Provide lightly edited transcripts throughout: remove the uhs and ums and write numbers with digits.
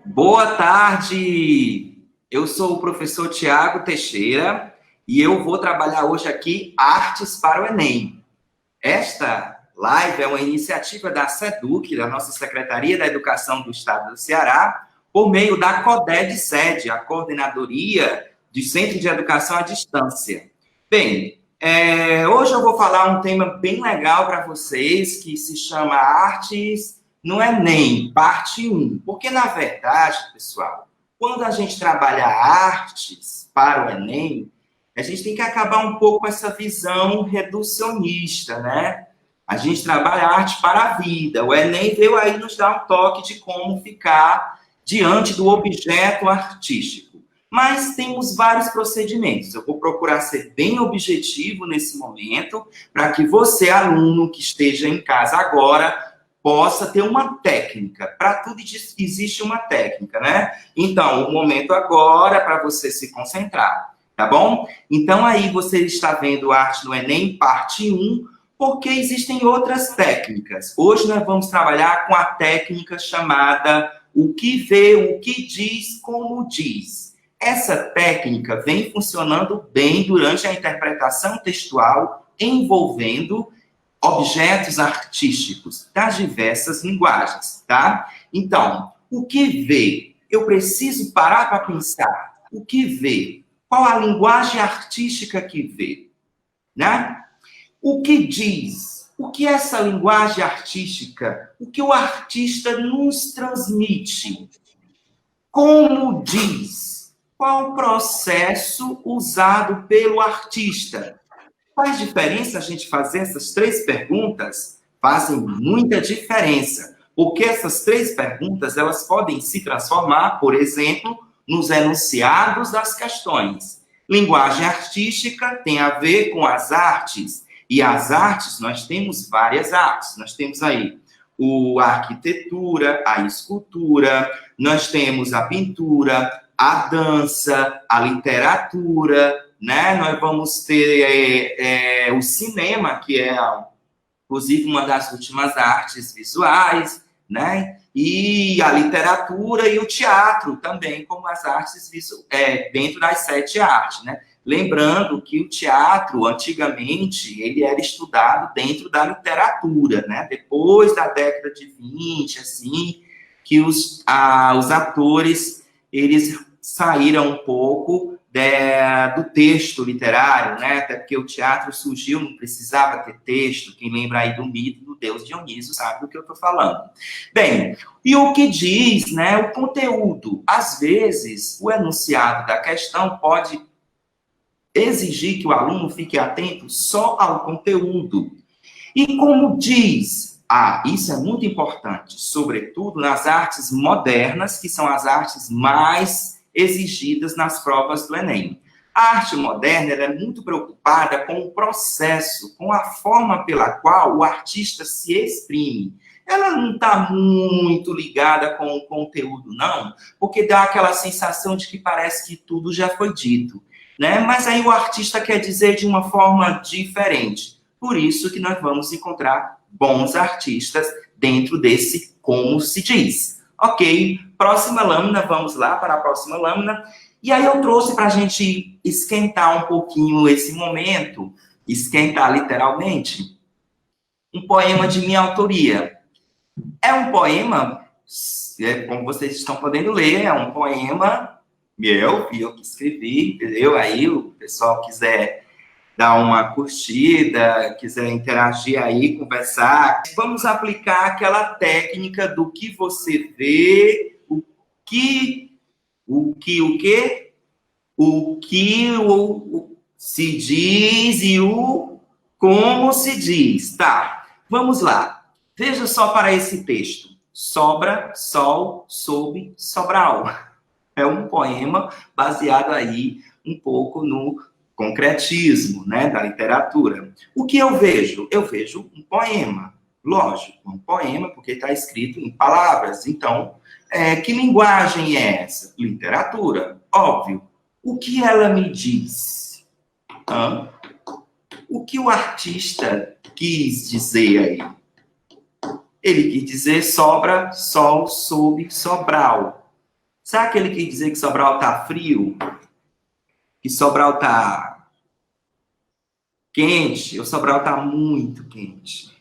Boa tarde! Eu sou o professor Tiago Teixeira e eu vou trabalhar hoje aqui Artes para o Enem. Esta live é uma iniciativa da SEDUC, da nossa Secretaria da Educação do Estado do Ceará, por meio da CODED-SED, a Coordenadoria de Centro de Educação à Distância. Bem, hoje eu vou falar um tema bem legal para vocês, que se chama Artes no Enem, parte 1. Porque, na verdade, pessoal, quando a gente trabalha artes para o Enem, a gente tem que acabar um pouco com essa visão reducionista, né? A gente trabalha arte para a vida. O Enem veio aí nos dar um toque de como ficar diante do objeto artístico. Mas temos vários procedimentos. Eu vou procurar ser bem objetivo nesse momento, para que você, aluno que esteja em casa agora, possa ter uma técnica. Para tudo existe uma técnica, né? Então, o momento agora é para você se concentrar, tá bom? Então, aí você está vendo Arte no Enem, parte 1, porque existem outras técnicas. Hoje nós vamos trabalhar com a técnica chamada o que vê, o que diz, como diz. Essa técnica vem funcionando bem durante a interpretação textual envolvendo objetos artísticos das diversas linguagens, tá? Então, o que vê? Eu preciso parar para pensar. O que vê? Qual a linguagem artística que vê? Né? O que diz? O que é essa linguagem artística? O que o artista nos transmite? Como diz? Qual o processo usado pelo artista? Faz diferença a gente fazer essas três perguntas? Fazem muita diferença, porque essas três perguntas elas podem se transformar, por exemplo, nos enunciados das questões. Linguagem artística tem a ver com as artes, e as artes, nós temos várias artes. Nós temos aí a arquitetura, a escultura, nós temos a pintura, a dança, a literatura, né? Nós vamos ter o cinema, que é, inclusive, uma das últimas artes visuais, né? E a literatura e o teatro também, como as artes dentro das 7 artes, né? Lembrando que o teatro, antigamente, ele era estudado dentro da literatura, né? Depois da década de 20, assim, que os atores, eles saíram um pouco do texto literário, né? Até porque o teatro surgiu, não precisava ter texto. Quem lembra aí do mito do deus Dioniso sabe do que eu estou falando. Bem, e o que diz, né? O conteúdo. Às vezes, o enunciado da questão pode exigir que o aluno fique atento só ao conteúdo. E como diz, isso é muito importante, sobretudo nas artes modernas, que são as artes mais exigidas nas provas do Enem. A arte moderna ela é muito preocupada com o processo, com a forma pela qual o artista se exprime. Ela não está muito ligada com o conteúdo, não, porque dá aquela sensação de que parece que tudo já foi dito, né? Mas aí o artista quer dizer de uma forma diferente. Por isso que nós vamos encontrar bons artistas dentro desse como se diz. Ok, próxima lâmina, vamos lá para a próxima lâmina. E aí eu trouxe para a gente esquentar um pouquinho esse momento, esquentar literalmente, um poema de minha autoria. É um poema, como vocês estão podendo ler, é um poema meu, e eu que escrevi, entendeu? Aí o pessoal quiser dar uma curtida, quiser interagir aí, conversar. Vamos aplicar aquela técnica do que você vê, o que se diz e o como se diz. Tá, vamos lá. Veja só para esse texto. Sobra, sol, soube, sobral. É um poema baseado aí um pouco no concretismo, né, da literatura. O que eu vejo? Eu vejo um poema, lógico, um poema porque está escrito em palavras. Então, que linguagem é essa? Literatura, óbvio. O que ela me diz? O que o artista quis dizer aí? Ele quis dizer sobra, sol, soube, sobral. Sabe aquele que dizer que Sobral tá frio? Que Sobral tá quente? O Sobral tá muito quente.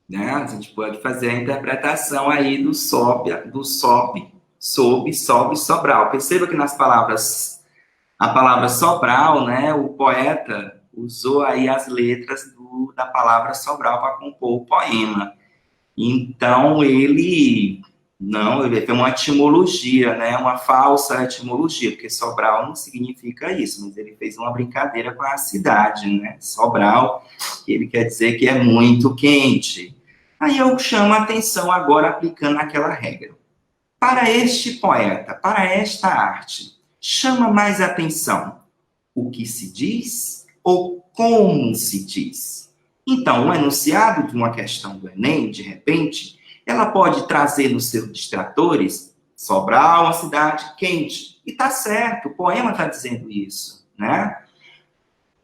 Né? A gente pode fazer a interpretação aí do sobe, Sobral. Perceba que nas palavras, a palavra Sobral, né? O poeta usou aí as letras da palavra Sobral para compor o poema. Então, ele tem uma etimologia, né? Uma falsa etimologia, porque Sobral não significa isso, mas ele fez uma brincadeira com a cidade, né? Sobral, ele quer dizer que é muito quente. Aí eu chamo a atenção agora aplicando aquela regra. Para este poeta, para esta arte, chama mais atenção o que se diz ou como se diz? Então, o enunciado de uma questão do Enem, de repente, ela pode trazer nos seus distratores Sobral, uma cidade quente. E tá certo, o poema está dizendo isso, né?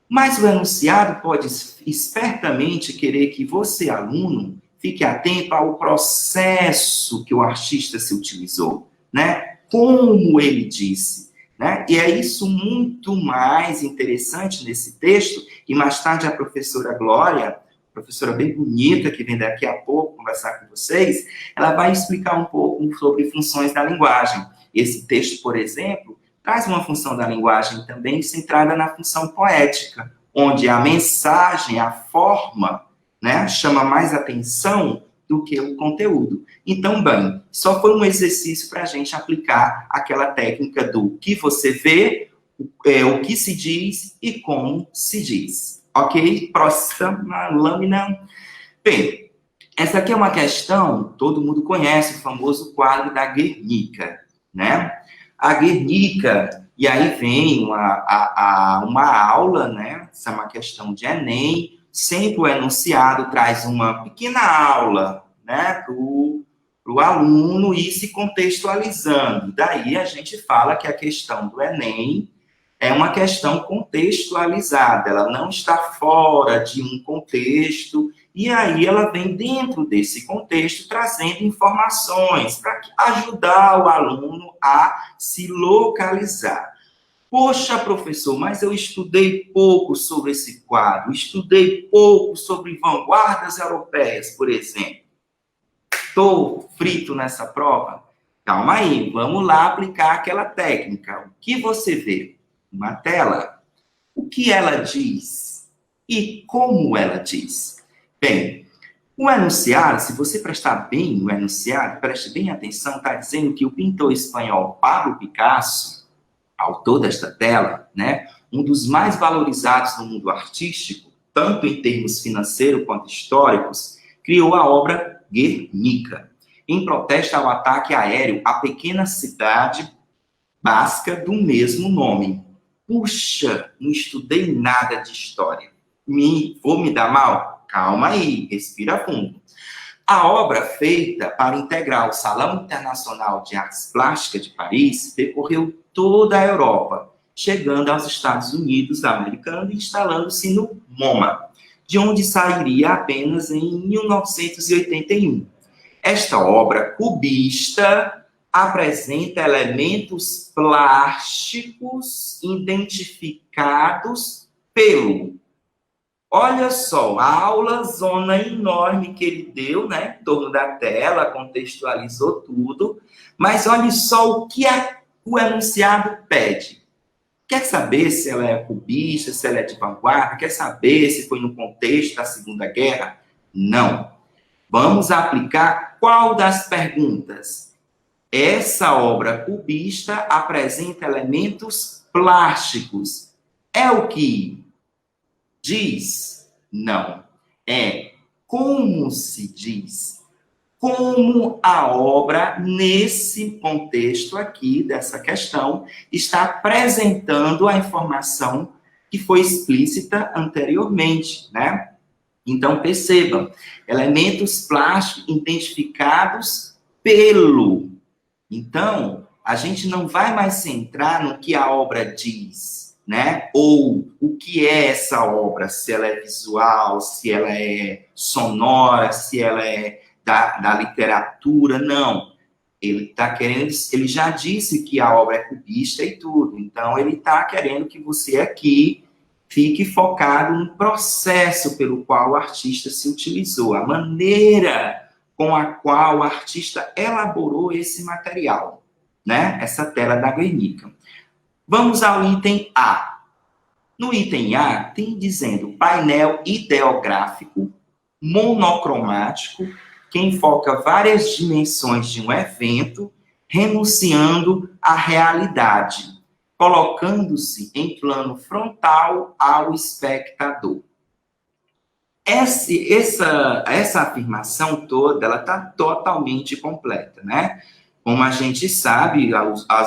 Mas o enunciado pode espertamente querer que você, aluno, fique atento ao processo que o artista se utilizou, né? Como ele disse. Né? E é isso muito mais interessante nesse texto, e mais tarde a professora Glória, professora bem bonita, que vem daqui a pouco conversar com vocês, ela vai explicar um pouco sobre funções da linguagem. Esse texto, por exemplo, traz uma função da linguagem também centrada na função poética, onde a mensagem, a forma, né, chama mais atenção do que o conteúdo. Então, bem, só foi um exercício para a gente aplicar aquela técnica do que você vê, o que se diz e como se diz. Ok? Próxima lâmina. Bem, essa aqui é uma questão, todo mundo conhece o famoso quadro da Guernica, né? A Guernica, e aí vem uma aula, né? Essa é uma questão de Enem, sempre o enunciado traz uma pequena aula, né, para o aluno ir se contextualizando. Daí a gente fala que a questão do Enem é uma questão contextualizada, ela não está fora de um contexto, e aí ela vem dentro desse contexto trazendo informações para ajudar o aluno a se localizar. Poxa, professor, mas eu estudei pouco sobre esse quadro, estudei pouco sobre vanguardas europeias, por exemplo. Estou frito nessa prova? Calma aí, vamos lá aplicar aquela técnica. O que você vê? Uma tela. O que ela diz? E como ela diz? Bem, o enunciado, se você prestar bem o enunciado, preste bem atenção, está dizendo que o pintor espanhol Pablo Picasso, autor desta tela, né, um dos mais valorizados no mundo artístico, tanto em termos financeiros quanto históricos, criou a obra Guernica, em protesto ao ataque aéreo à pequena cidade basca do mesmo nome. Puxa, não estudei nada de história. Vou me dar mal? Calma aí, respira fundo. A obra, feita para integrar o Salão Internacional de Artes Plásticas de Paris, percorreu toda a Europa, chegando aos Estados Unidos da América e instalando-se no MoMA, de onde sairia apenas em 1981. Esta obra cubista apresenta elementos plásticos identificados pelo... Olha só, a aula zona enorme que ele deu, né, em torno da tela, contextualizou tudo, mas olha só o que o enunciado pede. Quer saber se ela é cubista, se ela é de vanguarda? Quer saber se foi no contexto da Segunda Guerra? Não. Vamos aplicar qual das perguntas? Essa obra cubista apresenta elementos plásticos. É o que diz? Não. É como se diz. Como a obra, nesse contexto aqui, dessa questão, está apresentando a informação que foi explícita anteriormente, né? Então, percebam, elementos plásticos identificados pelo. Então, a gente não vai mais centrar no que a obra diz, né? Ou o que é essa obra, se ela é visual, se ela é sonora, se ela é da literatura, não. Ele está querendo, ele já disse que a obra é cubista e tudo, então ele está querendo que você aqui fique focado no processo pelo qual o artista se utilizou, a maneira com a qual o artista elaborou esse material, né? Essa tela da Guernica. Vamos ao item A. No item A, tem dizendo painel ideográfico, monocromático, que enfoca várias dimensões de um evento, renunciando à realidade, colocando-se em plano frontal ao espectador. Essa afirmação toda, ela está totalmente completa, né? Como a gente sabe,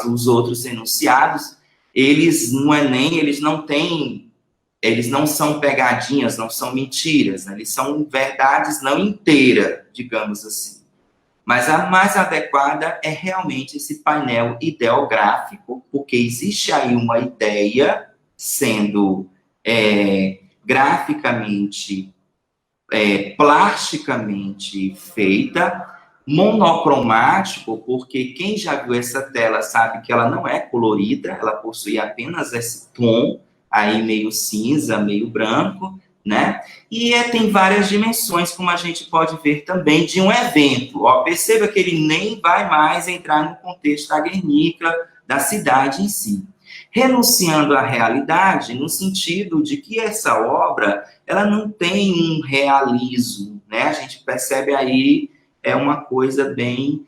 os outros enunciados, eles no Enem, eles não são pegadinhas, não são mentiras, né? Eles são verdades não inteiras, digamos assim. Mas a mais adequada é realmente esse painel ideográfico, porque existe aí uma ideia sendo graficamente, plasticamente feita, monocromático, porque quem já viu essa tela sabe que ela não é colorida, ela possui apenas esse tom, aí meio cinza, meio branco, né? E tem várias dimensões, como a gente pode ver também, de um evento. Ó, perceba que ele nem vai mais entrar no contexto da Guernica, da cidade em si. Renunciando à realidade, no sentido de que essa obra, ela não tem um realismo, né? A gente percebe aí, uma coisa bem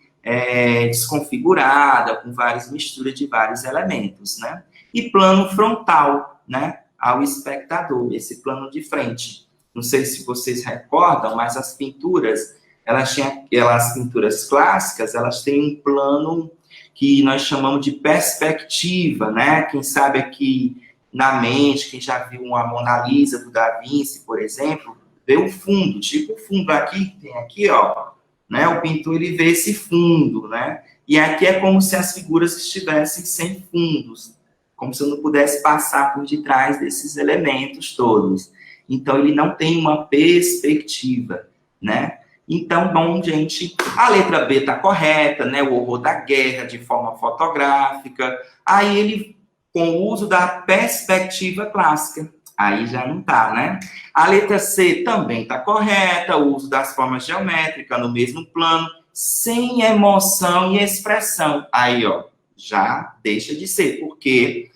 desconfigurada, com várias misturas de vários elementos, né? E plano frontal, né? Ao espectador, esse plano de frente. Não sei se vocês recordam, mas as pinturas, as pinturas clássicas, elas têm um plano que nós chamamos de perspectiva, né? Quem sabe aqui na mente, quem já viu uma Mona Lisa do Da Vinci, por exemplo, vê o fundo, tipo o fundo aqui, que tem aqui, ó, né? O pintor, ele vê esse fundo, né? E aqui é como se as figuras estivessem sem fundos, como se eu não pudesse passar por detrás desses elementos todos. Então, ele não tem uma perspectiva, né? Então, bom, gente, a letra B está correta, né? O horror da guerra de forma fotográfica. Aí ele, com o uso da perspectiva clássica, aí já não está, né? A letra C também está correta, o uso das formas geométricas no mesmo plano, sem emoção e expressão. Aí, ó, já deixa de ser, porque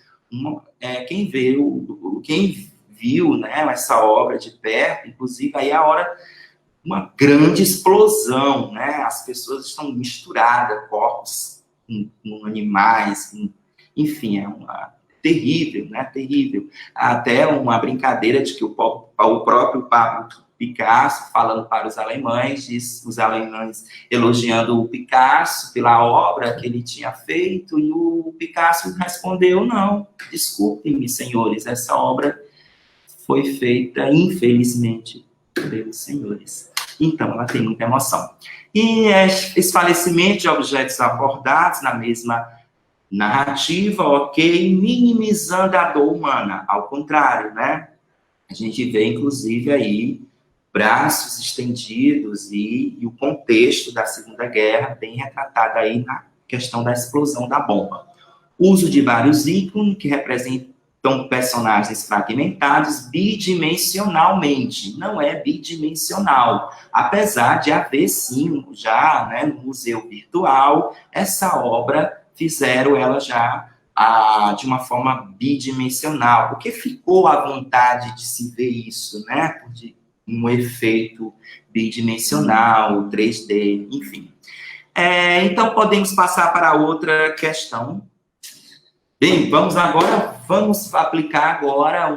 quem viu, né, essa obra de perto, inclusive, aí a hora uma grande explosão, né? As pessoas estão misturadas, corpos com animais, enfim, terrível, né? Terrível. Até uma brincadeira de que o próprio Pablo Picasso, falando para os alemães, os alemães elogiando o Picasso pela obra que ele tinha feito, e o Picasso respondeu: não, desculpem-me, senhores, essa obra foi feita, infelizmente, pelos senhores. Então, ela tem muita emoção. E esse falecimento de objetos abordados na mesma narrativa, ok, minimizando a dor humana, ao contrário, né? A gente vê, inclusive, aí braços estendidos e o contexto da Segunda Guerra bem retratado aí na questão da explosão da bomba. Uso de vários ícones que representam personagens fragmentados bidimensionalmente. Não é bidimensional, apesar de haver, sim, já, né, no Museu Virtual, essa obra fizeram ela já de uma forma bidimensional, porque ficou à vontade de se ver isso, né, de um efeito bidimensional, 3D, enfim. Então, podemos passar para outra questão. Bem, vamos aplicar agora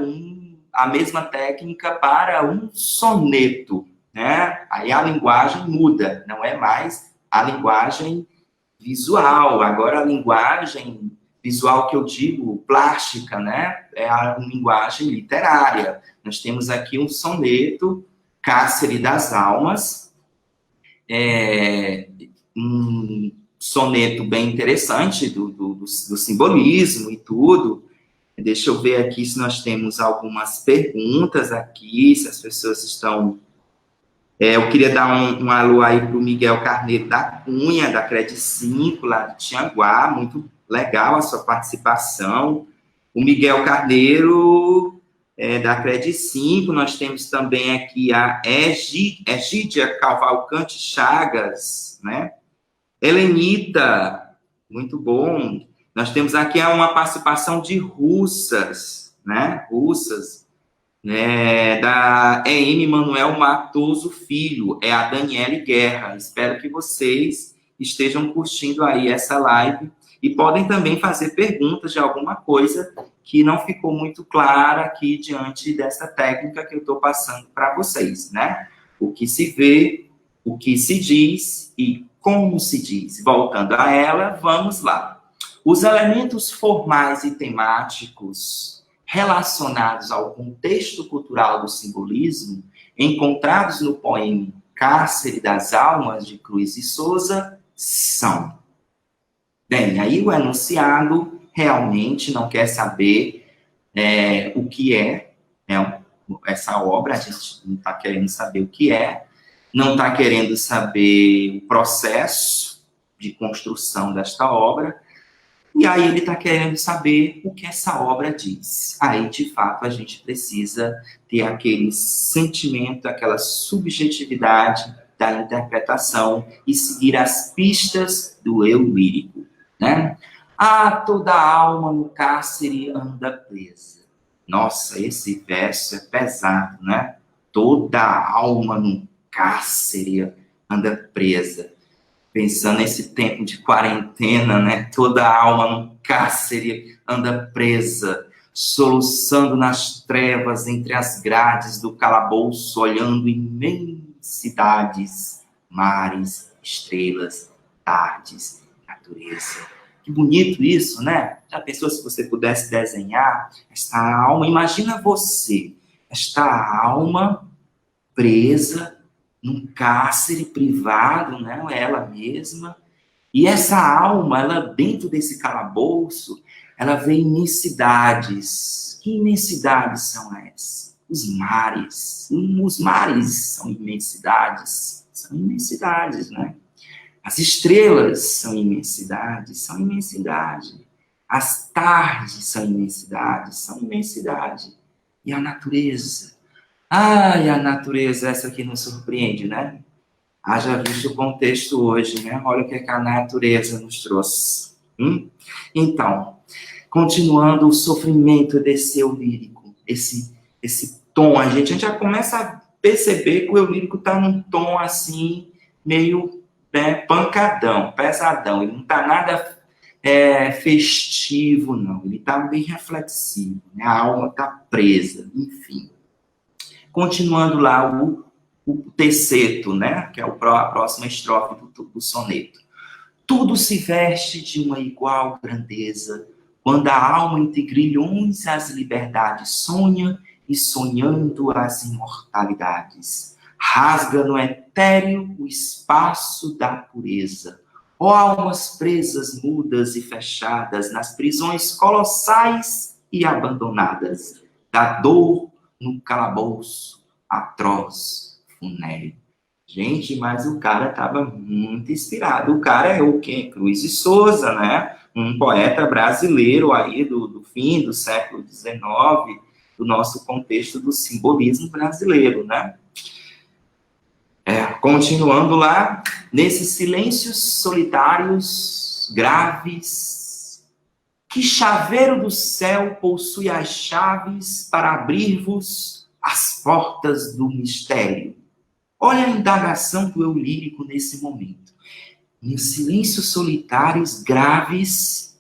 a mesma técnica para um soneto, né? Aí a linguagem muda, não é mais a linguagem visual, agora a linguagem visual que eu digo, plástica, né? É a linguagem literária. Nós temos aqui um soneto, Cárcere das Almas, um soneto bem interessante do simbolismo e tudo. Deixa eu ver aqui se nós temos algumas perguntas aqui, se as pessoas estão Eu queria dar um alô aí para o Miguel Carneiro da Cunha, da Credit 5, lá de Tianguá. Muito legal a sua participação. O Miguel Carneiro, da Credit 5. Nós temos também aqui a Egídia Cavalcante Chagas, né? Helenita, muito bom. Nós temos aqui uma participação de russas, né? Russas. Da EM Manuel Matoso Filho, é a Daniele Guerra. Espero que vocês estejam curtindo aí essa live e podem também fazer perguntas de alguma coisa que não ficou muito clara aqui diante dessa técnica que eu estou passando para vocês, né? O que se vê, o que se diz e como se diz. Voltando a ela, vamos lá. Os elementos formais e temáticos relacionados ao contexto cultural do simbolismo, encontrados no poema Cárcere das Almas, de Cruz e Souza, são. Bem, aí o enunciado realmente não quer saber o que é, essa obra, a gente não está querendo saber o que é, não está querendo saber o processo de construção desta obra, e aí ele está querendo saber o que essa obra diz. Aí, de fato, a gente precisa ter aquele sentimento, aquela subjetividade da interpretação e seguir as pistas do eu lírico, né? Toda alma no cárcere anda presa. Nossa, esse verso é pesado, né? Toda alma no cárcere anda presa. Pensando nesse tempo de quarentena, né? Toda alma no cárcere anda presa, soluçando nas trevas entre as grades do calabouço, olhando imensidades, mares, estrelas, tardes, natureza. Que bonito isso, né? Já pensou se você pudesse desenhar esta alma? Imagina você, esta alma presa num cárcere privado, né? Ela mesma. E essa alma, ela dentro desse calabouço, ela vê imensidades. Que imensidades são essas? Os mares. Os mares são imensidades. São imensidades, né? As estrelas são imensidades, são imensidade. As tardes são imensidade, são imensidade. E a natureza? Ai, a natureza, essa aqui nos surpreende, né? Haja visto o contexto hoje, né? Olha o que a natureza nos trouxe. Então, continuando o sofrimento desse eu lírico, esse tom, a gente já começa a perceber que o eu lírico está num tom assim, meio pancadão, pesadão. Ele não está nada festivo, não. Ele está bem reflexivo, né? A alma está presa, enfim. Continuando lá o terceto, né? Que é a próxima estrofe do soneto. Tudo se veste de uma igual grandeza, quando a alma entre grilhões as liberdades sonha, e sonhando as imortalidades, rasga no etéreo o espaço da pureza. Ó almas presas, mudas e fechadas, nas prisões colossais e abandonadas, da dor no calabouço atroz, funéreo. Gente, mas o cara estava muito inspirado. O cara é o quê? Cruz e Souza, né? Um poeta brasileiro aí do fim do século XIX, do nosso contexto do simbolismo brasileiro, né? Continuando lá, nesses silêncios solitários, graves, que chaveiro do céu possui as chaves para abrir-vos as portas do mistério. Olha a indagação do eu lírico nesse momento. Em silêncios solitários, graves,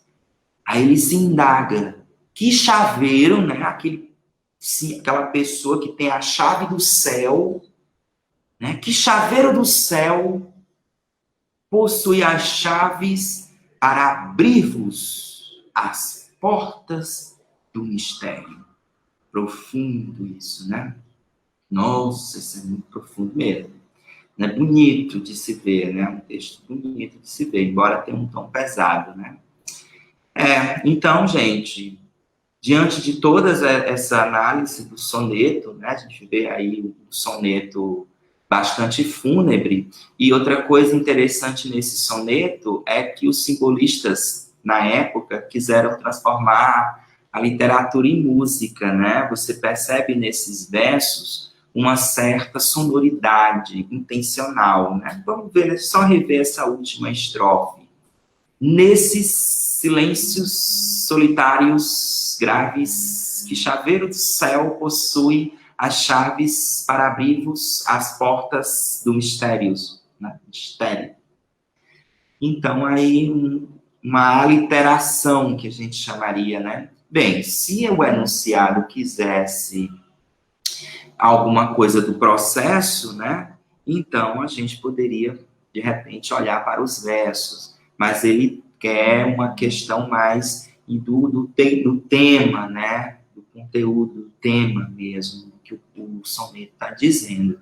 aí ele se indaga. Que chaveiro, né? Aquela pessoa que tem a chave do céu, né? Que chaveiro do céu possui as chaves para abrir-vos as portas do mistério. Profundo isso, né? Nossa, isso é muito profundo mesmo. É bonito de se ver, né? Um texto bonito de se ver, embora tenha um tom pesado, né? Então, gente, diante de toda essa análise do soneto, né? A gente vê aí o soneto bastante fúnebre. E outra coisa interessante nesse soneto é que os simbolistas, na época, quiseram transformar a literatura em música, né? Você percebe nesses versos uma certa sonoridade intencional, né? Vamos ver, só rever essa última estrofe. Nesses silêncios solitários graves, que chaveiro do céu possui as chaves para abrir-vos as portas do mistério, né? Mistério. Então, aí, uma aliteração que a gente chamaria, né? Bem, se o enunciado quisesse alguma coisa do processo, né? Então, a gente poderia, de repente, olhar para os versos. Mas ele quer uma questão mais do tema, né? Do conteúdo, do tema mesmo, que o soneto está dizendo,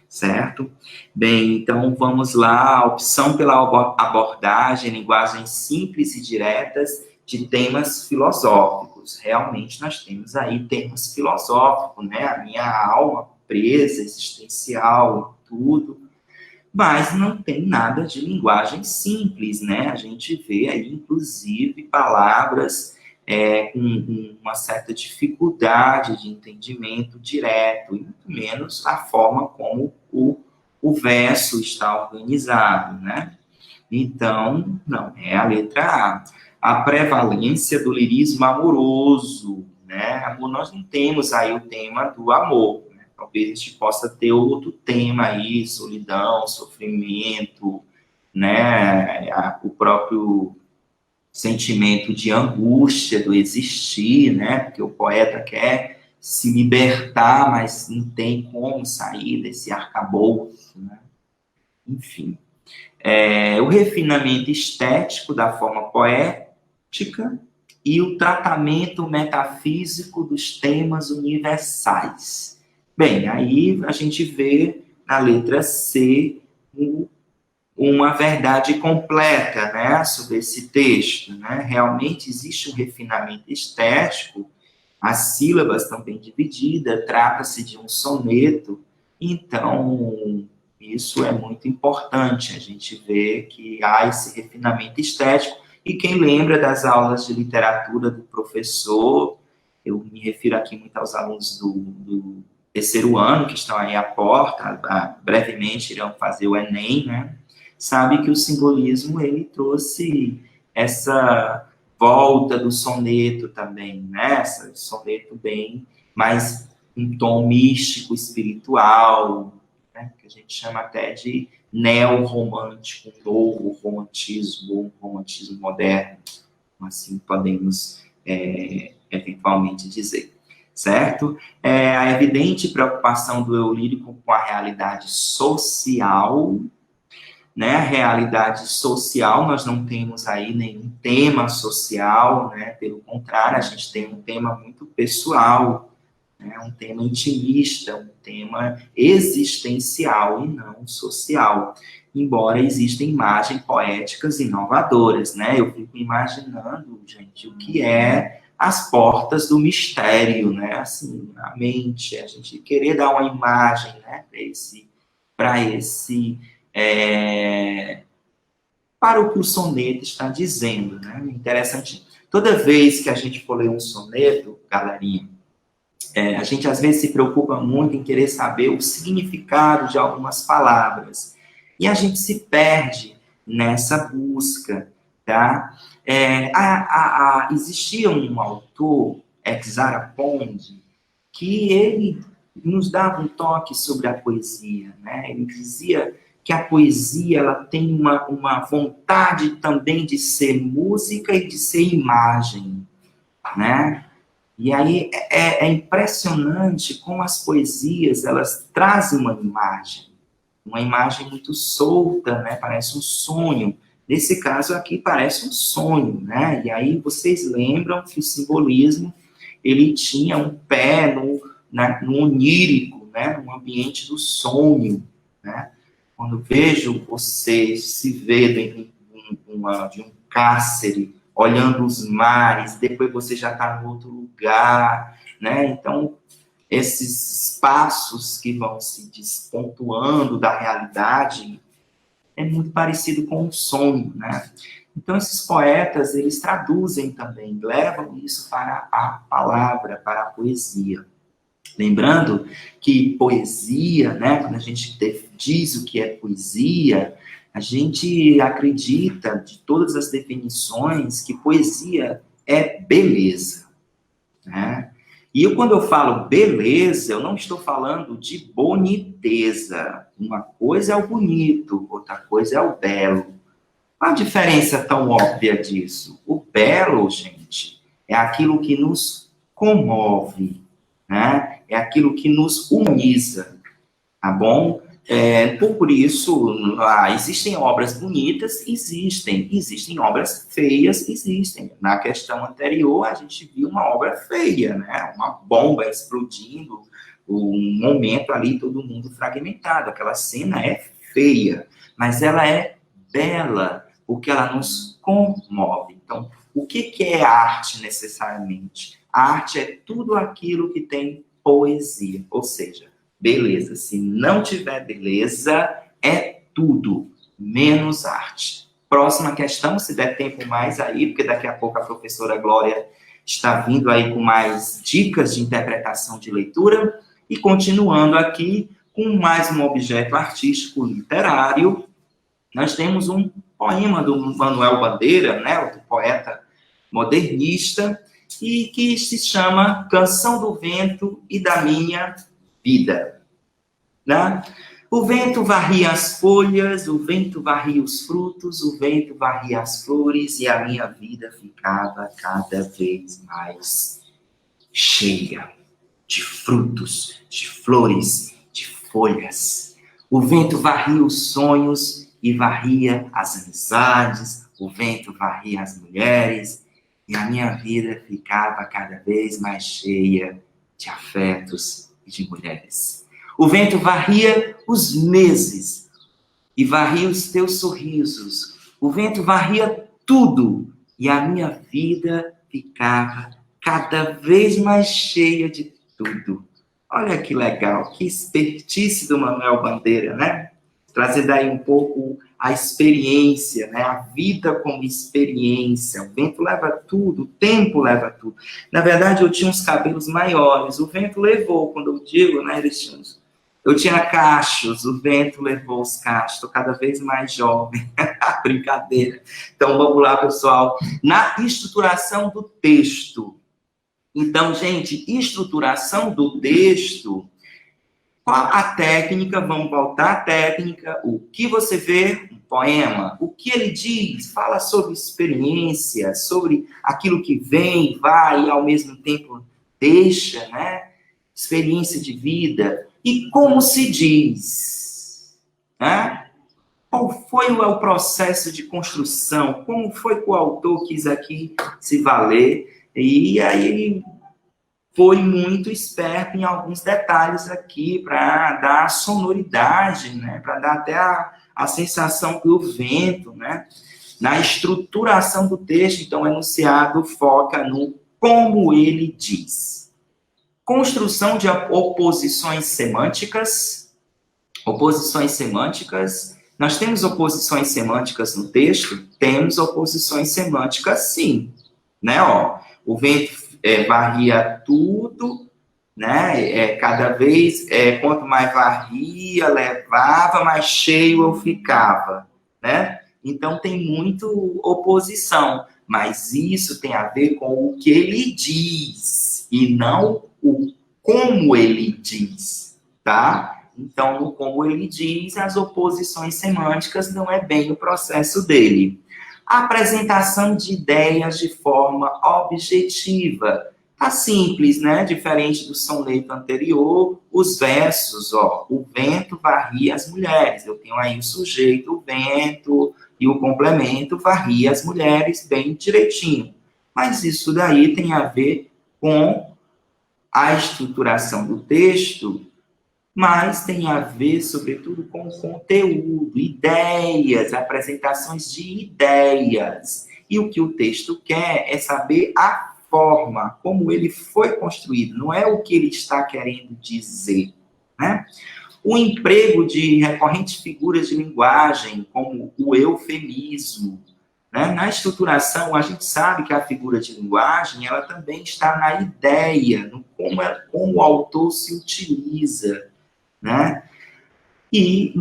certo? Bem, então vamos lá. A opção pela abordagem, linguagens simples e diretas de temas filosóficos. Realmente nós temos aí temas filosóficos, né? A minha alma presa, existencial, tudo. Mas não tem nada de linguagem simples, né? A gente vê aí, inclusive, palavras com uma certa dificuldade de entendimento direto, e muito menos a forma como o verso está organizado, né? Então, não, é a letra A. A prevalência do lirismo amoroso, né? Nós não temos aí o tema do amor, né? Talvez a gente possa ter outro tema aí, solidão, sofrimento, né? O próprio sentimento de angústia do existir, né? Porque o poeta quer se libertar, mas não tem como sair desse arcabouço, né? Enfim. O refinamento estético da forma poética e o tratamento metafísico dos temas universais. Bem, aí a gente vê na letra C uma verdade completa, né, sobre esse texto, né? Realmente existe um refinamento estético, as sílabas estão bem divididas, trata-se de um soneto, então isso é muito importante, a gente vê que há esse refinamento estético, e quem lembra das aulas de literatura do professor, eu me refiro aqui muito aos alunos do terceiro ano, que estão aí à porta, brevemente irão fazer o Enem, né? Sabe que o simbolismo, ele trouxe essa volta do soneto também, né? Esse soneto bem mais um tom místico, espiritual, né? Que a gente chama até de neo-romântico, novo romantismo, ou romantismo moderno, assim podemos eventualmente dizer, certo? A evidente preocupação do eu lírico com a realidade social, né? A realidade social, nós não temos aí nenhum tema social, né? Pelo contrário, a gente tem um tema muito pessoal, né? Um tema intimista, um tema existencial e não social. Embora existam imagens poéticas inovadoras, né? Eu fico imaginando, gente, o que é as portas do mistério, né? Assim, a mente, a gente querer dar uma imagem, né? Para o que o soneto está dizendo, né? Interessante. Toda vez que a gente for ler um soneto, galerinha, a gente às vezes se preocupa muito em querer saber o significado de algumas palavras. E a gente se perde nessa busca, tá? Existia um autor, Exara Pondi, que ele nos dava um toque sobre a poesia, né? Ele dizia que a poesia ela tem uma vontade também de ser música e de ser imagem, né? E aí é impressionante como as poesias elas trazem uma imagem muito solta, né? Parece um sonho. Nesse caso aqui parece um sonho, né? E aí vocês lembram que o simbolismo ele tinha um pé no onírico, né? No ambiente do sonho, né? Quando vejo você se ver dentro de um cárcere, olhando os mares, depois você já está em outro lugar, né? Então, esses espaços que vão se despontuando da realidade, é muito parecido com um sonho, né? Então, esses poetas, eles traduzem também, levam isso para a palavra, para a poesia. Lembrando que poesia, né, quando a gente diz o que é poesia, a gente acredita, de todas as definições, que poesia é beleza, né? E quando eu falo beleza, eu não estou falando de boniteza. Uma coisa é o bonito, outra coisa é o belo. Qual a diferença tão óbvia disso? O belo, gente, é aquilo que nos comove, né? É aquilo que nos humaniza, tá bom? Por isso, existem obras bonitas? Existem obras feias? Existem. Na questão anterior, a gente viu uma obra feia, né? Uma bomba explodindo, um momento ali, todo mundo fragmentado. Aquela cena é feia, mas ela é bela, porque ela nos comove. Então, o que é arte necessariamente? A arte é tudo aquilo que tem poesia, ou seja, beleza. Se não tiver beleza, é tudo menos arte. Próxima questão, se der tempo mais aí, porque daqui a pouco a professora Glória está vindo aí com mais dicas de interpretação de leitura. E continuando aqui com mais um objeto artístico literário, nós temos um poema do Manuel Bandeira, né, outro poeta modernista, e que se chama Canção do Vento e da Minha Vida. Né? O vento varria as folhas, o vento varria os frutos, o vento varria as flores, e a minha vida ficava cada vez mais cheia de frutos, de flores, de folhas. O vento varria os sonhos e varria as amizades, o vento varria as mulheres, e a minha vida ficava cada vez mais cheia de afetos e de mulheres. O vento varria os meses e varria os teus sorrisos. O vento varria tudo e a minha vida ficava cada vez mais cheia de tudo. Olha que legal, que expertise do Manuel Bandeira, né? Trazer daí um pouco a experiência, né? A vida como experiência. O vento leva tudo, o tempo leva tudo. Na verdade, eu tinha uns cabelos maiores, o vento levou, quando eu digo, né, eu tinha cachos, o vento levou os cachos, estou cada vez mais jovem. Brincadeira. Então, vamos lá, pessoal. Na estruturação do texto. Então, gente, estruturação do texto, qual a técnica? Vamos voltar à técnica. O que você vê? Um poema. O que ele diz? Fala sobre experiência, sobre aquilo que vem, vai e ao mesmo tempo deixa, né? Experiência de vida. E como se diz? Né? Qual foi o processo de construção? Como foi que o autor quis aqui se valer? E aí foi muito esperto em alguns detalhes aqui para dar sonoridade, né? Para dar até a sensação do vento, né? Na estruturação do texto, então, o enunciado foca no como ele diz. Construção de oposições semânticas. Oposições semânticas. Nós temos oposições semânticas no texto? Temos oposições semânticas, sim. Né? Ó, o vento varria tudo, né? Cada vez, quanto mais varria, levava, mais cheio eu ficava, né? Então, tem muito oposição, mas isso tem a ver com o que ele diz, e não o como ele diz, tá? Então, no como ele diz, as oposições semânticas não é bem o processo dele. A apresentação de ideias de forma objetiva. Tá simples, né? Diferente do soneto anterior, os versos, ó, o vento varria as mulheres. Eu tenho aí o sujeito, o vento, e o complemento varria as mulheres bem direitinho. Mas isso daí tem a ver com a estruturação do texto, mas tem a ver, sobretudo, com o conteúdo, ideias, apresentações de ideias. E o que o texto quer é saber a forma como ele foi construído, não é o que ele está querendo dizer, né? O emprego de recorrentes figuras de linguagem, como o eufemismo, né? Na estruturação, a gente sabe que a figura de linguagem, ela também está na ideia, no como o autor se utiliza, né? E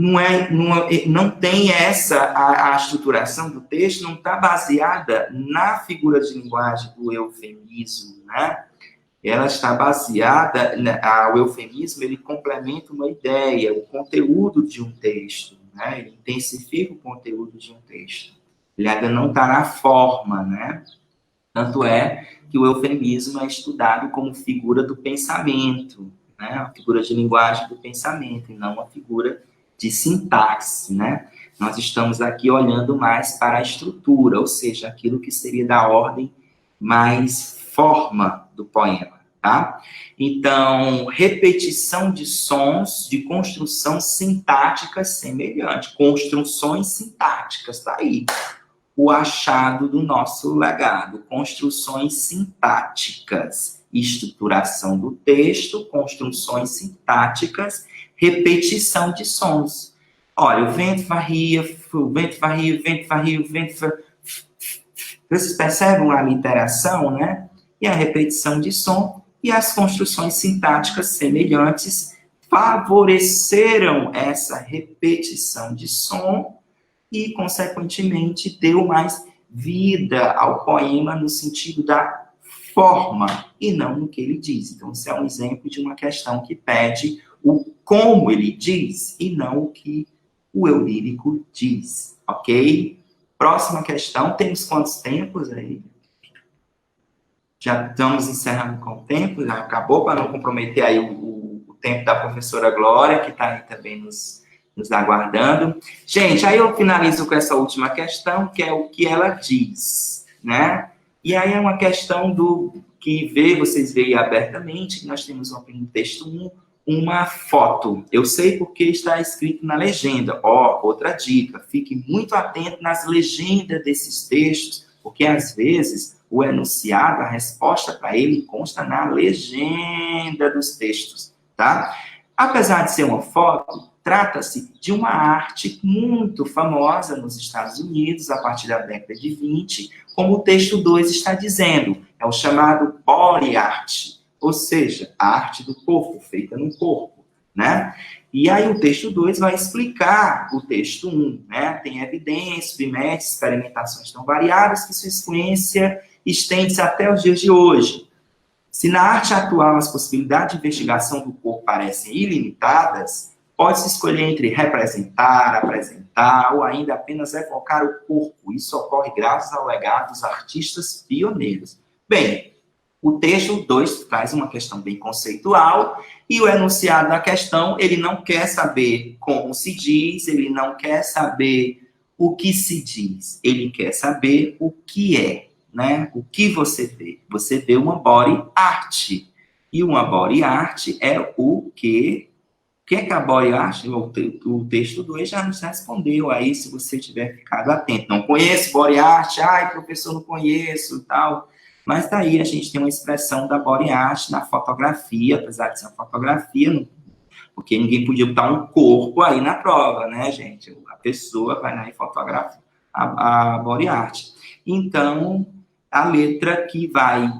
não tem a estruturação do texto não está baseada na figura de linguagem do eufemismo, né? Ela está baseada, o eufemismo, ele complementa uma ideia, o conteúdo de um texto, né? Ele intensifica o conteúdo de um texto. Ele ainda não está na forma, né? Tanto é que o eufemismo é estudado como figura do pensamento, né? A figura de linguagem do pensamento, e não uma figura de sintaxe, né? Nós estamos aqui olhando mais para a estrutura, ou seja, aquilo que seria da ordem mais forma do poema, tá? Então, repetição de sons de construção sintática semelhante. Construções sintáticas, tá aí. O achado do nosso legado. Construções sintáticas. Estruturação do texto, construções sintáticas, repetição de sons. Olha, o vento varria, o vento varria, o vento varria, o vento varria. Vocês percebem a literação, né? E a repetição de som e as construções sintáticas semelhantes favoreceram essa repetição de som e, consequentemente, deu mais vida ao poema no sentido da forma e não no que ele diz. Então, isso é um exemplo de uma questão que pede o como ele diz e não o que o eu lírico diz, ok? Próxima questão, temos quantos tempos aí? Já estamos encerrando com o tempo, já acabou, para não comprometer aí o tempo da professora Glória, que está aí também nos aguardando. Gente, aí eu finalizo com essa última questão, que é o que ela diz, né? E aí é uma questão do que vocês veem abertamente, que nós temos no texto 1, uma foto. Eu sei porque está escrito na legenda. Outra dica, fique muito atento nas legendas desses textos, porque às vezes o enunciado, a resposta para ele consta na legenda dos textos, tá? Apesar de ser uma foto, trata-se de uma arte muito famosa nos Estados Unidos, a partir da década de 20, como o texto 2 está dizendo, é o chamado body art, ou seja, a arte do corpo, feita no corpo, né? E aí o texto 2 vai explicar o texto 1, né? Tem evidências, submete experimentações tão variadas que sua influência estende-se até os dias de hoje. Se na arte atual as possibilidades de investigação do corpo parecem ilimitadas, pode-se escolher entre representar, apresentar ou ainda apenas evocar o corpo. Isso ocorre graças ao legado dos artistas pioneiros. Bem, o texto 2 traz uma questão bem conceitual e o enunciado da questão, ele não quer saber como se diz, ele não quer saber o que se diz, ele quer saber o que é, né? O que você vê? Você vê uma body art. E uma body art é o quê? O que é que a body art? O texto 2 já nos respondeu aí, se você tiver ficado atento. Não conheço body art, professor, não conheço, tal. Mas daí a gente tem uma expressão da body art na fotografia, apesar de ser uma fotografia, porque ninguém podia botar um corpo aí na prova, né, gente? A pessoa vai lá e fotografa a body art. Então, a letra que vai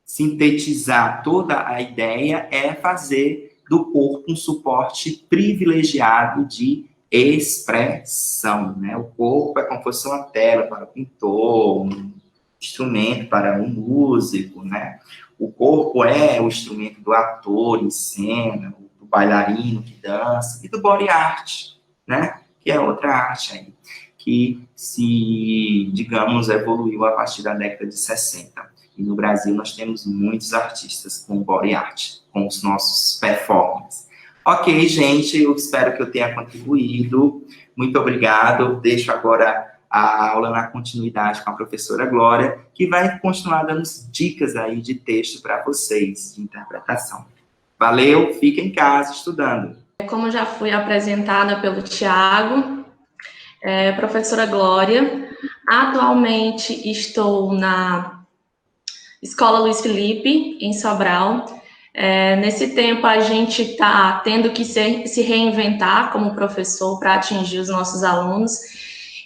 sintetizar toda a ideia é fazer do corpo um suporte privilegiado de expressão, né? O corpo é como se fosse uma tela para o pintor, um instrumento para um músico, né? O corpo é o instrumento do ator em cena, do bailarino que dança, e do body art, né? Que é outra arte aí, que digamos, evoluiu a partir da década de 60. E no Brasil nós temos muitos artistas com body art, com os nossos performances. Ok, gente, eu espero que eu tenha contribuído. Muito obrigado. Deixo agora a aula na continuidade com a professora Glória, que vai continuar dando dicas aí de texto para vocês, de interpretação. Valeu, fica em casa estudando. Como já fui apresentada pelo Tiago, professora Glória, atualmente estou na Escola Luiz Felipe, em Sobral. Nesse tempo, a gente está tendo que se reinventar como professor para atingir os nossos alunos.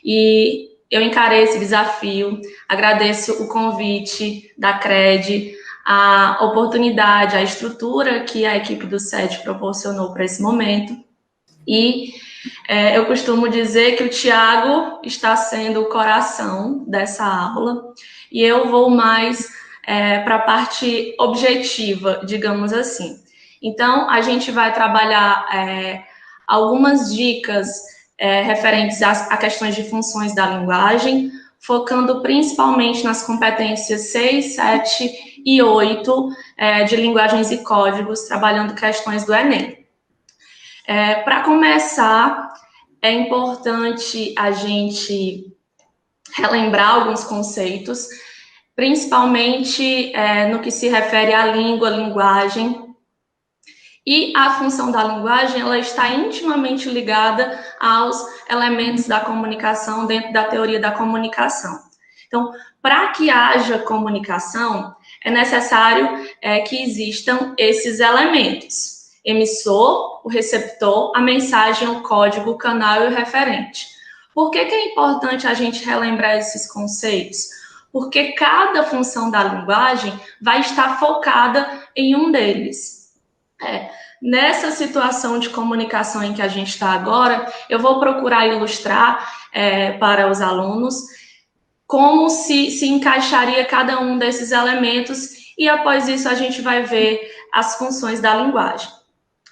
E eu encarei esse desafio, agradeço o convite da CRED, a oportunidade, a estrutura que a equipe do SED proporcionou para esse momento. E eu costumo dizer que o Tiago está sendo o coração dessa aula, e eu vou mais para a parte objetiva, digamos assim. Então, a gente vai trabalhar algumas dicas referentes a questões de funções da linguagem, focando principalmente nas competências 6, 7 e 8 de linguagens e códigos, trabalhando questões do Enem. Para começar, é importante a gente relembrar alguns conceitos, principalmente no que se refere à língua, linguagem. E a função da linguagem, ela está intimamente ligada aos elementos da comunicação dentro da teoria da comunicação. Então, para que haja comunicação, é necessário que existam esses elementos. Emissor, o receptor, a mensagem, o código, o canal e o referente. Por que é importante a gente relembrar esses conceitos? Porque cada função da linguagem vai estar focada em um deles. Nessa situação de comunicação em que a gente está agora, eu vou procurar ilustrar para os alunos como se encaixaria cada um desses elementos, e após isso a gente vai ver as funções da linguagem.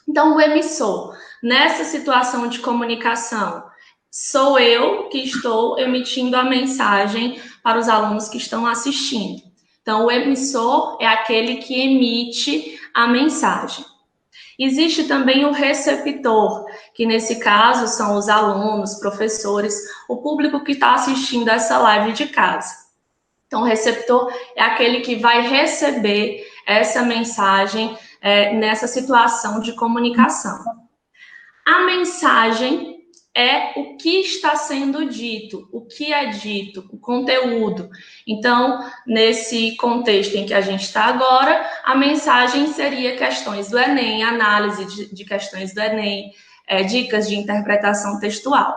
Então, o emissor, nessa situação de comunicação, sou eu que estou emitindo a mensagem para os alunos que estão assistindo. Então, o emissor é aquele que emite a mensagem. Existe também o receptor, que nesse caso são os alunos, professores, o público que está assistindo essa live de casa. Então, o receptor é aquele que vai receber essa mensagem nessa situação de comunicação. A mensagem é o que está sendo dito, o que é dito, o conteúdo. Então, nesse contexto em que a gente está agora, a mensagem seria questões do Enem, análise de questões do Enem, dicas de interpretação textual.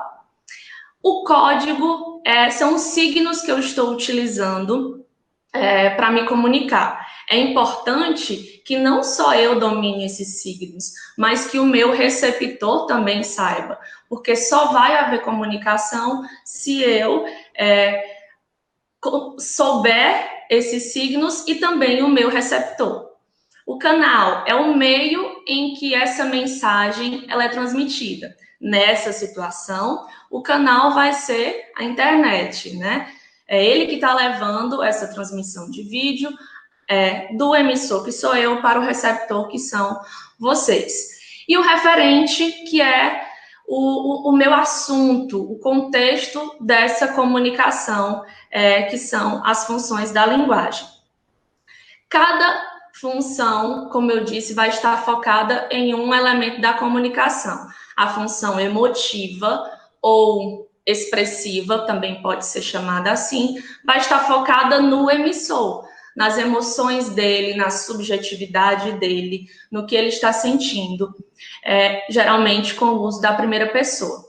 O código são os signos que eu estou utilizando para me comunicar. É importante que não só eu domine esses signos, mas que o meu receptor também saiba, porque só vai haver comunicação se eu souber esses signos e também o meu receptor. O canal é o meio em que essa mensagem ela é transmitida. Nessa situação, o canal vai ser a internet, né? É ele que está levando essa transmissão de vídeo do emissor, que sou eu, para o receptor, que são vocês. E o referente, que é o meu assunto, o contexto dessa comunicação, que são as funções da linguagem. Cada função, como eu disse, vai estar focada em um elemento da comunicação. A função emotiva ou expressiva, também pode ser chamada assim, vai estar focada no emissor, nas emoções dele, na subjetividade dele, no que ele está sentindo, geralmente com o uso da primeira pessoa.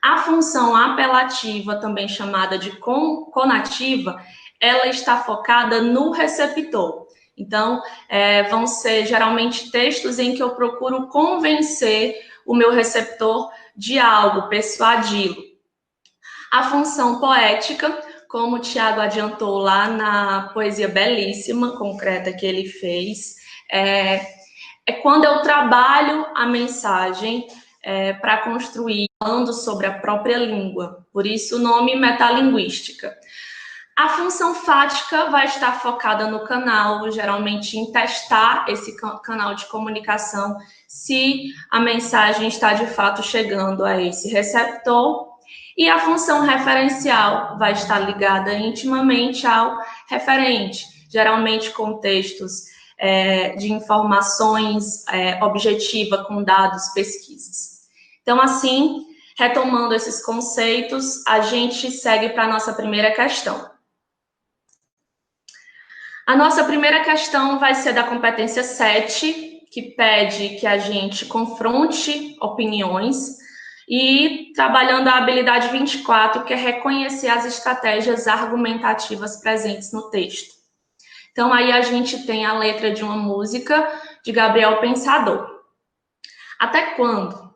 A função apelativa, também chamada de conativa, ela está focada no receptor. Então, vão ser geralmente textos em que eu procuro convencer o meu receptor de algo, persuadi-lo. A função poética, como o Tiago adiantou lá na poesia belíssima, concreta que ele fez, é quando eu trabalho a mensagem para construir, falando sobre a própria língua. Por isso o nome metalinguística. A função fática vai estar focada no canal, geralmente em testar esse canal de comunicação, se a mensagem está de fato chegando a esse receptor. E a função referencial vai estar ligada intimamente ao referente, geralmente com textos de informações objetiva, com dados, pesquisas. Então, assim, retomando esses conceitos, a gente segue para a nossa primeira questão. A nossa primeira questão vai ser da competência 7, que pede que a gente confronte opiniões, e trabalhando a habilidade 24, que é reconhecer as estratégias argumentativas presentes no texto. Então, aí a gente tem a letra de uma música de Gabriel Pensador. Até quando?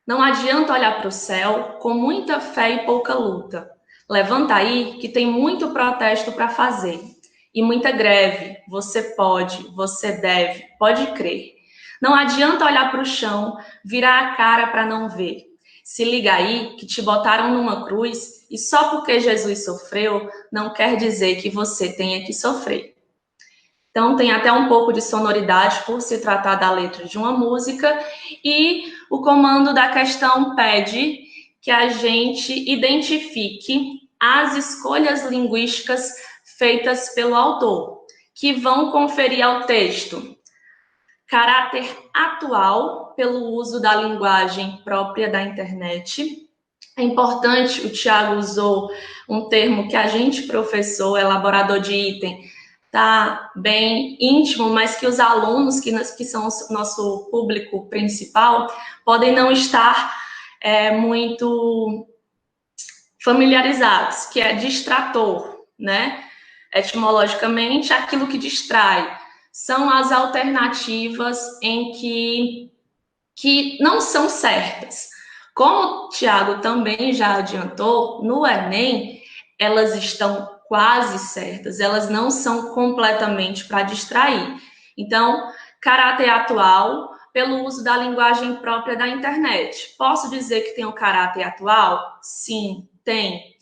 Não adianta olhar para o céu com muita fé e pouca luta. Levanta aí que tem muito protesto para fazer. E muita greve. Você pode, você deve, pode crer. Não adianta olhar para o chão, virar a cara para não ver. Se liga aí que te botaram numa cruz e só porque Jesus sofreu não quer dizer que você tenha que sofrer. Então, tem até um pouco de sonoridade por se tratar da letra de uma música, e o comando da questão pede que a gente identifique as escolhas linguísticas feitas pelo autor, que vão conferir ao texto caráter atual pelo uso da linguagem própria da internet. É importante, o Tiago usou um termo que a gente, professor, elaborador de item, tá bem íntimo, mas que os alunos, que são o nosso público principal, podem não estar muito familiarizados, que é distrator, né? Etimologicamente, aquilo que distrai. São as alternativas em que não são certas. Como o Tiago também já adiantou, no Enem, elas estão quase certas, elas não são completamente para distrair. Então, caráter atual pelo uso da linguagem própria da internet. Posso dizer que tem o caráter atual? Sim, tem.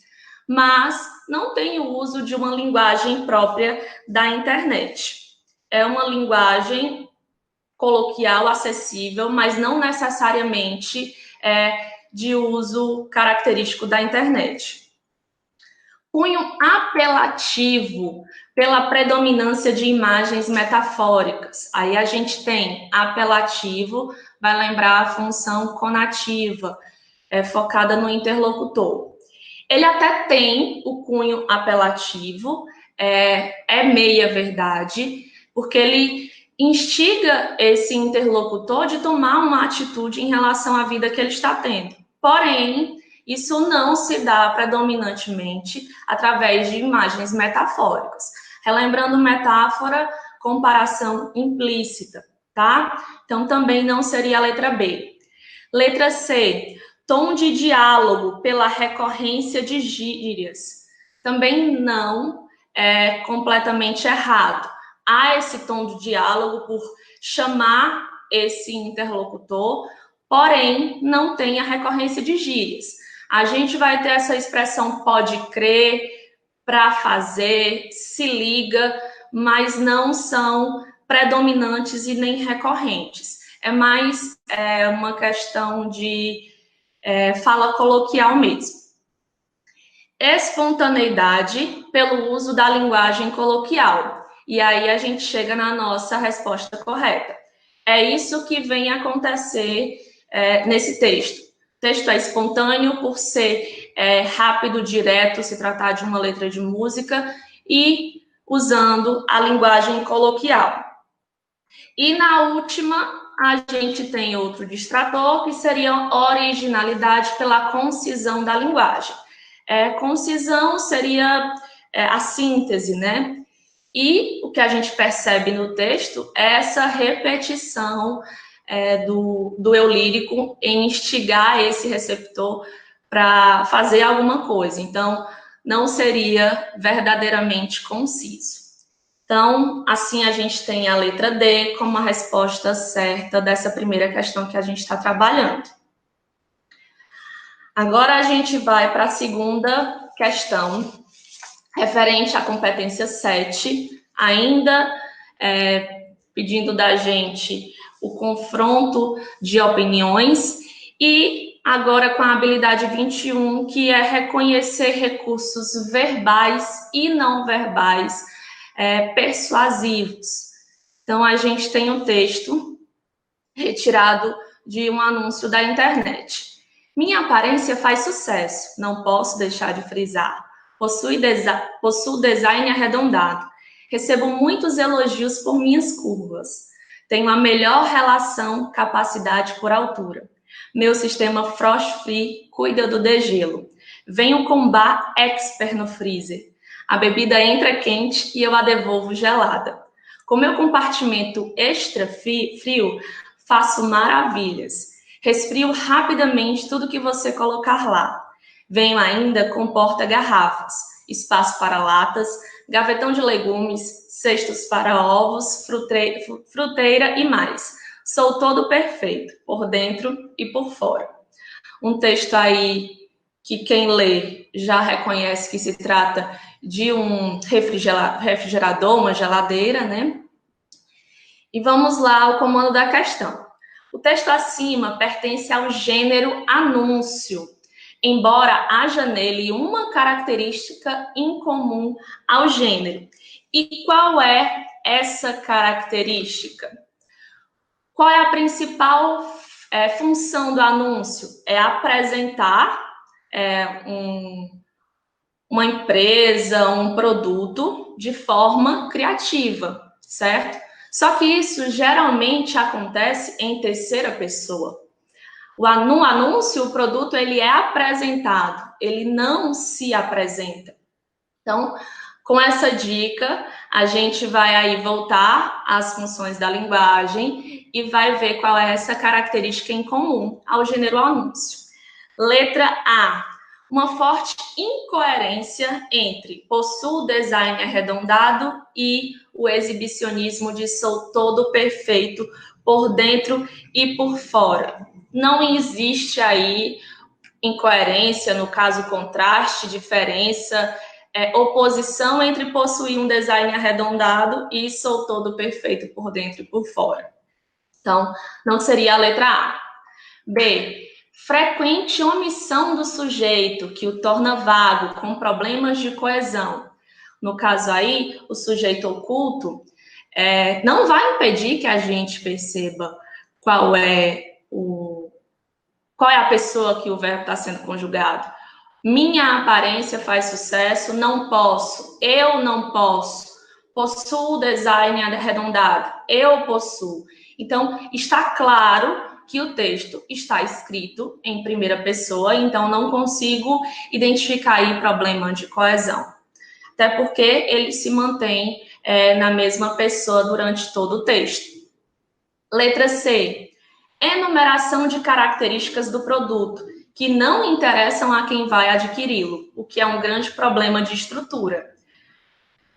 Mas não tem o uso de uma linguagem própria da internet. É uma linguagem coloquial, acessível, mas não necessariamente de uso característico da internet. Cunho apelativo pela predominância de imagens metafóricas. Aí a gente tem apelativo, vai lembrar a função conativa, focada no interlocutor. Ele até tem o cunho apelativo, é meia verdade, porque ele instiga esse interlocutor de tomar uma atitude em relação à vida que ele está tendo. Porém, isso não se dá predominantemente através de imagens metafóricas. Relembrando metáfora, comparação implícita, tá? Então, também não seria a letra B. Letra C, tom de diálogo pela recorrência de gírias. Também não é completamente errado. Há esse tom de diálogo por chamar esse interlocutor, porém, não tem a recorrência de gírias. A gente vai ter essa expressão pode crer, para fazer, se liga, mas não são predominantes e nem recorrentes. É mais uma questão de fala coloquial mesmo. Espontaneidade pelo uso da linguagem coloquial. E aí a gente chega na nossa resposta correta. É isso que vem acontecer nesse texto. O texto é espontâneo por ser rápido, direto, se tratar de uma letra de música e usando a linguagem coloquial. E na última, a gente tem outro distrator, que seria originalidade pela concisão da linguagem. Concisão seria a síntese, né? E o que a gente percebe no texto é essa repetição do eu lírico em instigar esse receptor para fazer alguma coisa. Então, não seria verdadeiramente conciso. Então, assim a gente tem a letra D como a resposta certa dessa primeira questão que a gente está trabalhando. Agora a gente vai para a segunda questão, referente à competência 7, ainda pedindo da gente o confronto de opiniões, e agora com a habilidade 21, que é reconhecer recursos verbais e não verbais persuasivos. Então, a gente tem um texto retirado de um anúncio da internet. Minha aparência faz sucesso, não posso deixar de frisar. Possui design arredondado. Recebo muitos elogios por minhas curvas. Tenho a melhor relação capacidade por altura. Meu sistema Frost Free cuida do degelo. Venho com bar expert no freezer. A bebida entra quente e eu a devolvo gelada. Com meu compartimento extra frio, faço maravilhas. Resfrio rapidamente tudo que você colocar lá. Venho ainda com porta-garrafas, espaço para latas, gavetão de legumes, cestos para ovos, fruteira e mais. Sou todo perfeito, por dentro e por fora. Um texto aí que quem lê já reconhece que se trata de um refrigerador, uma geladeira, né? E vamos lá ao comando da questão. O texto acima pertence ao gênero anúncio, embora haja nele uma característica incomum ao gênero. E qual é essa característica? Qual é a principal função do anúncio? É apresentar uma empresa, um produto de forma criativa, certo? Só que isso geralmente acontece em terceira pessoa. No anúncio, o produto ele é apresentado, ele não se apresenta. Então, com essa dica, a gente vai aí voltar às funções da linguagem e vai ver qual é essa característica em comum ao gênero anúncio. Letra A. Uma forte incoerência entre possuo design arredondado e o exibicionismo de sou todo perfeito por dentro e por fora. Não existe aí incoerência, no caso, contraste, diferença, oposição entre possuir um design arredondado e sou todo perfeito por dentro e por fora. Então, não seria a letra A. B. Frequente omissão do sujeito, que o torna vago, com problemas de coesão. No caso aí, o sujeito oculto não vai impedir que a gente perceba qual é a pessoa que o verbo está sendo conjugado. Minha aparência faz sucesso, não posso, eu não posso, possuo design arredondado, eu possuo. Então, está claro que o texto está escrito em primeira pessoa, então não consigo identificar aí problema de coesão. Até porque ele se mantém na mesma pessoa durante todo o texto. Letra C. Enumeração de características do produto que não interessam a quem vai adquiri-lo, o que é um grande problema de estrutura.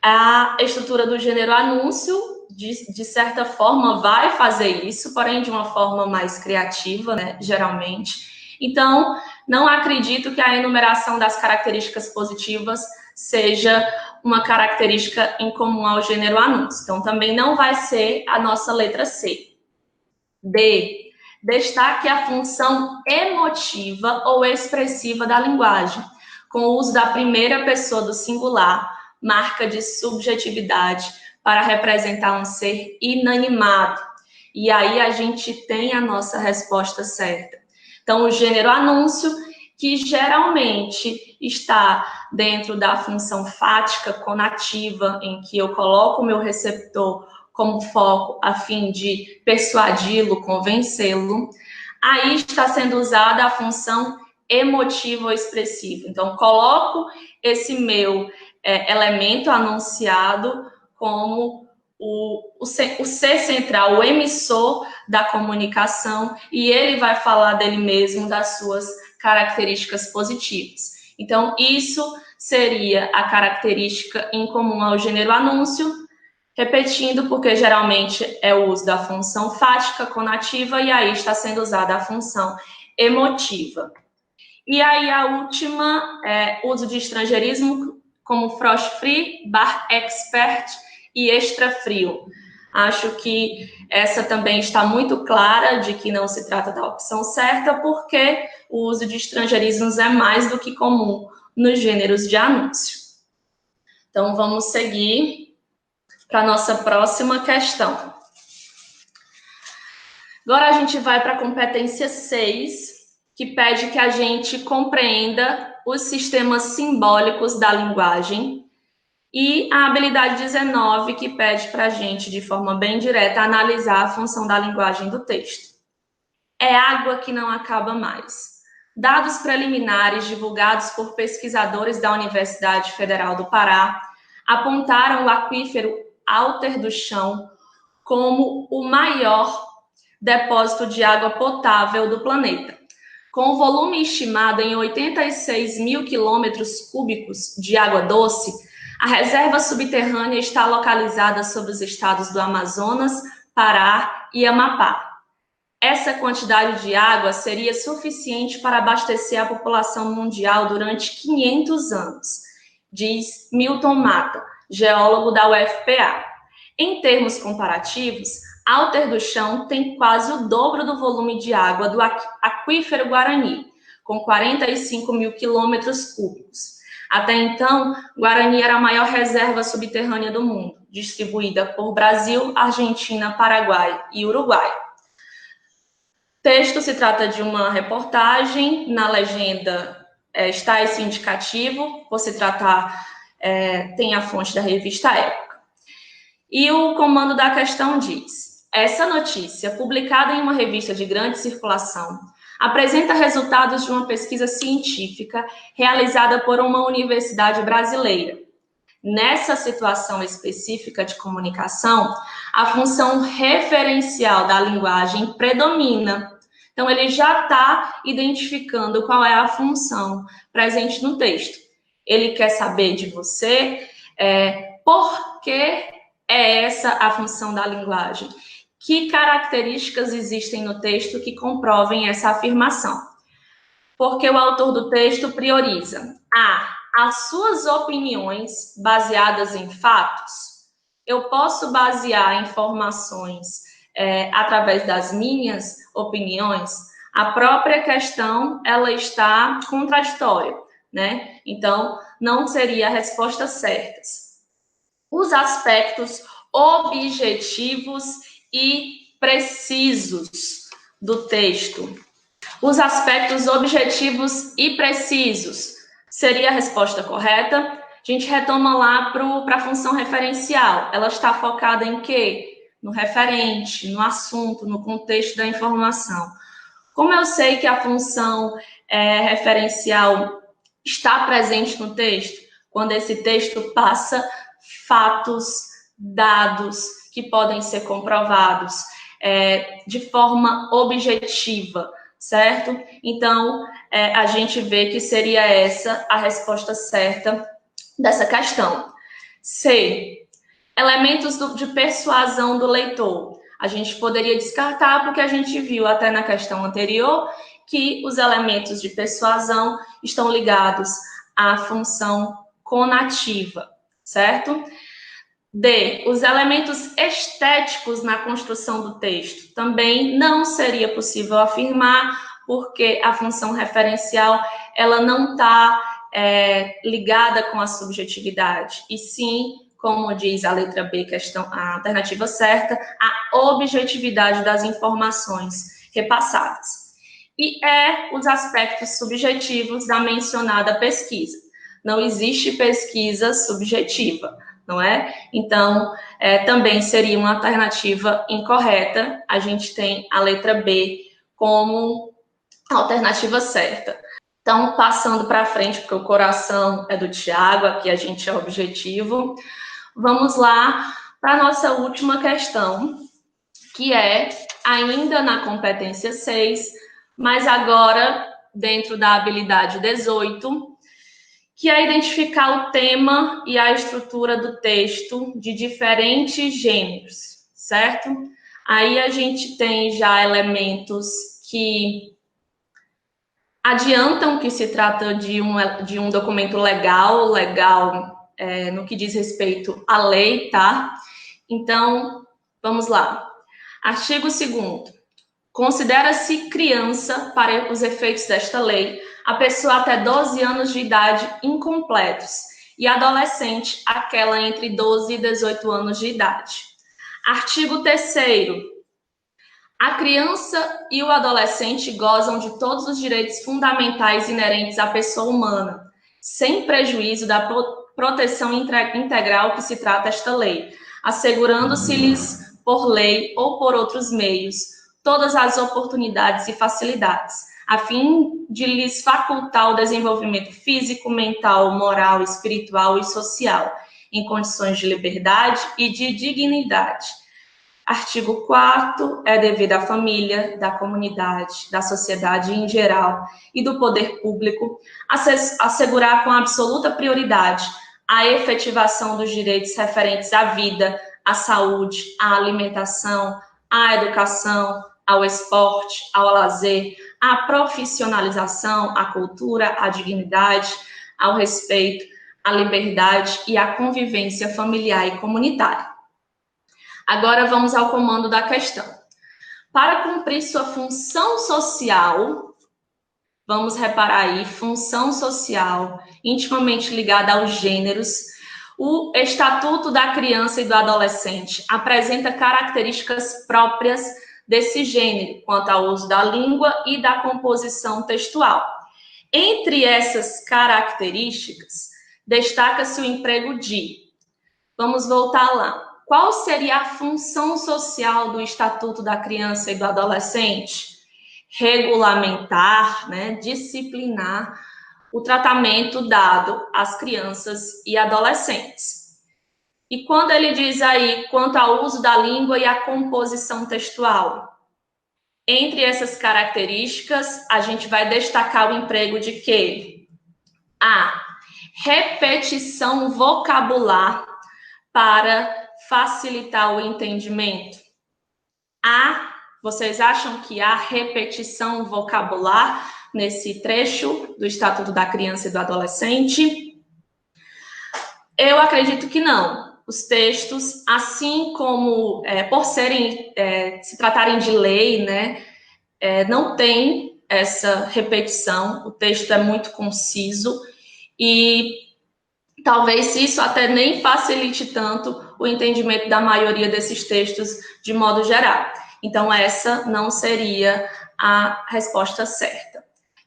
A estrutura do gênero anúncio, de certa forma, vai fazer isso, porém de uma forma mais criativa, né, geralmente. Então, não acredito que a enumeração das características positivas seja uma característica em comum ao gênero anúncio. Então, também não vai ser a nossa letra C. D. Destaque a função emotiva ou expressiva da linguagem, com o uso da primeira pessoa do singular, marca de subjetividade, para representar um ser inanimado. E aí a gente tem a nossa resposta certa. Então, o gênero anúncio, que geralmente está dentro da função fática conativa, em que eu coloco o meu receptor como foco a fim de persuadi-lo, convencê-lo, aí está sendo usada a função emotiva ou expressiva. Então, coloco esse meu elemento anunciado como o ser central, o emissor da comunicação, e ele vai falar dele mesmo, das suas características positivas. Então, isso seria a característica em comum ao gênero anúncio, repetindo, porque geralmente é o uso da função fática, conativa, e aí está sendo usada a função emotiva. E aí a última é uso de estrangeirismo como frost free, bar expert e extra frio. Acho que essa também está muito clara de que não se trata da opção certa, porque o uso de estrangeirismos é mais do que comum nos gêneros de anúncio. Então, vamos seguir para a nossa próxima questão. Agora a gente vai para a competência 6, que pede que a gente compreenda os sistemas simbólicos da linguagem E a habilidade 19, que pede para a gente, de forma bem direta, analisar a função da linguagem do texto. É água que não acaba mais. Dados preliminares divulgados por pesquisadores da Universidade Federal do Pará apontaram o aquífero Alter do Chão como o maior depósito de água potável do planeta, com o volume estimado em 86 mil quilômetros cúbicos de água doce. A reserva subterrânea está localizada sobre os estados do Amazonas, Pará e Amapá. Essa quantidade de água seria suficiente para abastecer a população mundial durante 500 anos, diz Milton Mata, geólogo da UFPA. Em termos comparativos, Alter do Chão tem quase o dobro do volume de água do aquífero Guarani, com 45 mil quilômetros cúbicos. Até então, Guarani era a maior reserva subterrânea do mundo, distribuída por Brasil, Argentina, Paraguai e Uruguai. O texto se trata de uma reportagem, na legenda está esse indicativo, por se tratar, tem a fonte da revista Época. E o comando da questão diz: essa notícia, publicada em uma revista de grande circulação, apresenta resultados de uma pesquisa científica realizada por uma universidade brasileira. Nessa situação específica de comunicação, a função referencial da linguagem predomina. Então, ele já está identificando qual é a função presente no texto. Ele quer saber de você por que é essa a função da linguagem. Que características existem no texto que comprovem essa afirmação? Porque o autor do texto prioriza as suas opiniões baseadas em fatos. Eu posso basear informações através das minhas opiniões. A própria questão, ela está contraditória, né? Então, não seria a resposta certa. Os aspectos objetivos e precisos do texto. Os aspectos objetivos e precisos seria a resposta correta. A gente retoma lá para a função referencial. Ela está focada em quê? No referente, no assunto, no contexto da informação. Como eu sei que a função referencial está presente no texto? Quando esse texto passa fatos, dados que podem ser comprovados de forma objetiva, certo? Então, a gente vê que seria essa a resposta certa dessa questão. C. Elementos de persuasão do leitor. A gente poderia descartar porque a gente viu até na questão anterior que os elementos de persuasão estão ligados à função conativa, certo? D. Os elementos estéticos na construção do texto. Também não seria possível afirmar, porque a função referencial ela não está ligada com a subjetividade, e sim, como diz a letra B, a alternativa certa, a objetividade das informações repassadas. E os aspectos subjetivos da mencionada pesquisa. Não existe pesquisa subjetiva, não é? Então, também seria uma alternativa incorreta. A gente tem a letra B como alternativa certa. Então, passando para frente, porque o coração é do Tiago, aqui a gente é objetivo. Vamos lá para a nossa última questão, que é ainda na competência 6, mas agora dentro da habilidade 18, que é identificar o tema e a estrutura do texto de diferentes gêneros, certo? Aí a gente tem já elementos que adiantam que se trata de um documento legal no que diz respeito à lei, tá? Então, vamos lá. Artigo 2º. Considera-se criança, para os efeitos desta lei, a pessoa até 12 anos de idade incompletos e adolescente, aquela entre 12 e 18 anos de idade. Artigo 3º. A criança e o adolescente gozam de todos os direitos fundamentais inerentes à pessoa humana, sem prejuízo da proteção integral que se trata esta lei, assegurando-se-lhes por lei ou por outros meios todas as oportunidades e facilidades, a fim de lhes facultar o desenvolvimento físico, mental, moral, espiritual e social, em condições de liberdade e de dignidade. Artigo 4º, é devido à família, da comunidade, da sociedade em geral e do poder público assegurar com absoluta prioridade a efetivação dos direitos referentes à vida, à saúde, à alimentação, à educação, ao esporte, ao lazer, à profissionalização, à cultura, à dignidade, ao respeito, à liberdade e à convivência familiar e comunitária. Agora vamos ao comando da questão. Para cumprir sua função social, vamos reparar aí, função social intimamente ligada aos gêneros, o Estatuto da Criança e do Adolescente apresenta características próprias desse gênero, quanto ao uso da língua e da composição textual. Entre essas características, destaca-se o emprego de... Vamos voltar lá. Qual seria a função social do Estatuto da Criança e do Adolescente? Regulamentar, disciplinar o tratamento dado às crianças e adolescentes. E quando ele diz aí, quanto ao uso da língua e a composição textual, entre essas características, a gente vai destacar o emprego de quê? A. Repetição vocabular para facilitar o entendimento. Vocês acham que há repetição vocabular nesse trecho do Estatuto da Criança e do Adolescente? Eu acredito que não. Os textos, assim como por se tratarem de lei, não tem essa repetição. O texto é muito conciso e talvez isso até nem facilite tanto o entendimento da maioria desses textos de modo geral. Então, essa não seria a resposta certa.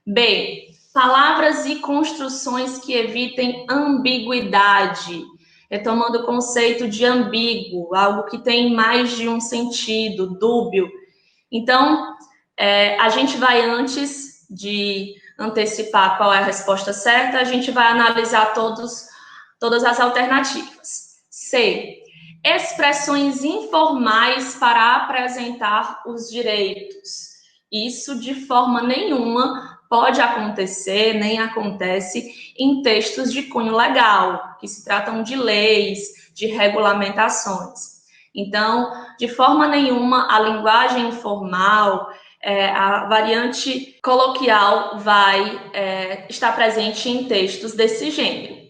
B. Palavras e construções que evitem ambiguidade. Retomando o conceito de ambíguo, algo que tem mais de um sentido, dúbio. Então, a gente vai, antes de antecipar qual é a resposta certa, a gente vai analisar todas as alternativas. C. Expressões informais para apresentar os direitos. Isso, de forma nenhuma, pode acontecer, nem acontece em textos de cunho legal, que se tratam de leis, de regulamentações. Então, de forma nenhuma, a linguagem informal, a variante coloquial vai estar presente em textos desse gênero.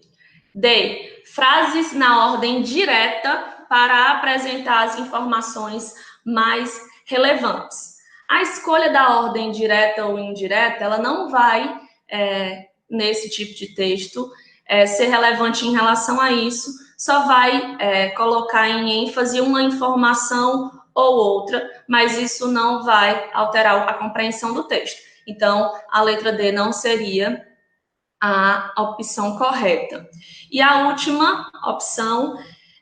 D. Frases na ordem direta para apresentar as informações mais relevantes. A escolha da ordem direta ou indireta, ela não vai, nesse tipo de texto, ser relevante em relação a isso, só vai colocar em ênfase uma informação ou outra, mas isso não vai alterar a compreensão do texto. Então, a letra D não seria a opção correta. E a última opção,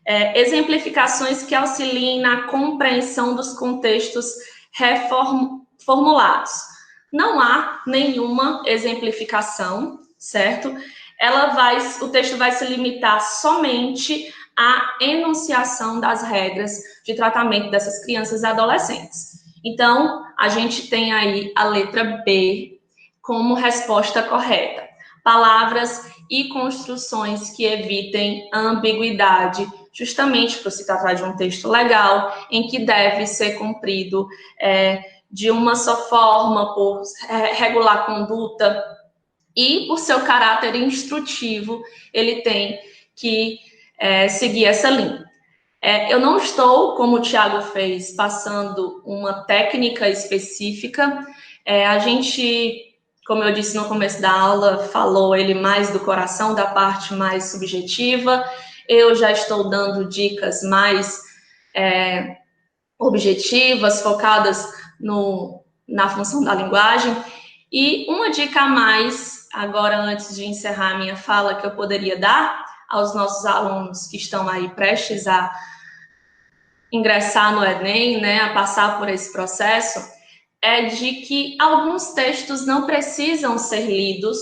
exemplificações que auxiliem na compreensão dos contextos reformulados. Não há nenhuma exemplificação, certo? O texto vai se limitar somente à enunciação das regras de tratamento dessas crianças e adolescentes. Então, a gente tem aí a letra B como resposta correta. Palavras e construções que evitem ambiguidade, justamente por se tratar de um texto legal, em que deve ser cumprido de uma só forma, por regular conduta, e por seu caráter instrutivo, ele tem que seguir essa linha. Eu não estou, como o Thiago fez, passando uma técnica específica. A gente, como eu disse no começo da aula, falou ele mais do coração, da parte mais subjetiva. Eu já estou dando dicas mais objetivas, focadas na função da linguagem. E uma dica a mais, agora antes de encerrar a minha fala, que eu poderia dar aos nossos alunos que estão aí prestes a ingressar no Enem, né, a passar por esse processo, é de que alguns textos não precisam ser lidos,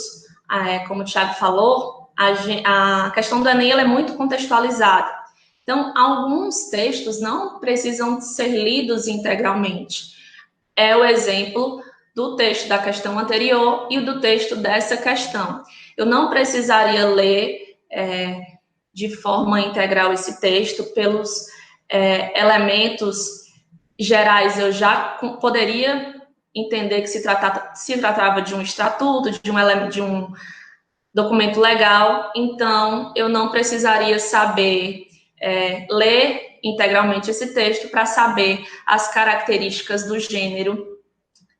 como o Thiago falou, a questão do Enem ela é muito contextualizada. Então, alguns textos não precisam ser lidos integralmente. É o exemplo do texto da questão anterior e do texto dessa questão. Eu não precisaria ler de forma integral esse texto pelos elementos gerais. Eu já poderia entender que se tratava de um estatuto, de um documento legal, então eu não precisaria saber ler integralmente esse texto para saber as características do gênero,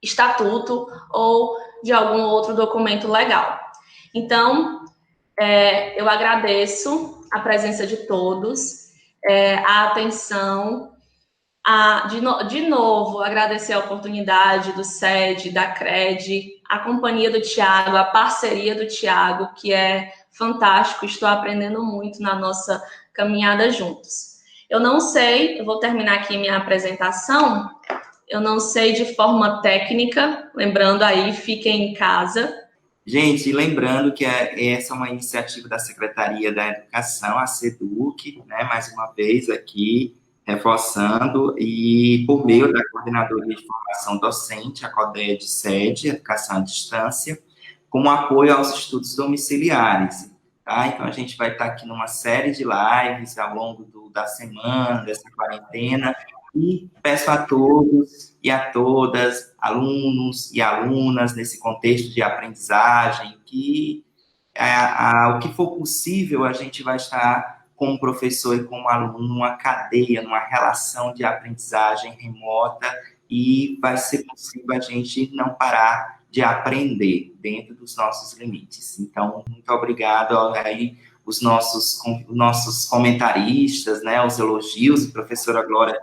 estatuto ou de algum outro documento legal. Então, eu agradeço a presença de todos, a atenção, de novo, agradecer a oportunidade do SED, da CRED, a companhia do Thiago, a parceria do Thiago, que é fantástico, estou aprendendo muito na nossa caminhada juntos. Eu não sei, eu vou terminar aqui minha apresentação, eu não sei de forma técnica, lembrando aí, fiquem em casa. Gente, lembrando que essa é uma iniciativa da Secretaria da Educação, a SEDUC, né, mais uma vez aqui, reforçando, e por meio da Coordenadoria de Formação Docente, a CODED SED, Educação à Distância, como apoio aos estudos domiciliares. Tá? Então, a gente vai estar aqui numa série de lives ao longo da semana, dessa quarentena, e peço a todos e a todas, alunos e alunas, nesse contexto de aprendizagem, que o que for possível, a gente vai estar com o professor e com o aluno numa cadeia, numa relação de aprendizagem remota, e vai ser possível a gente não parar de aprender dentro dos nossos limites. Então, muito obrigado aí os nossos comentaristas, né, os elogios, a professora Glória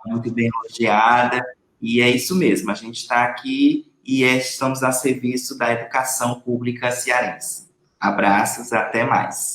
muito bem elogiada, e é isso mesmo, a gente está aqui e estamos a serviço da educação pública cearense. Abraços, até mais.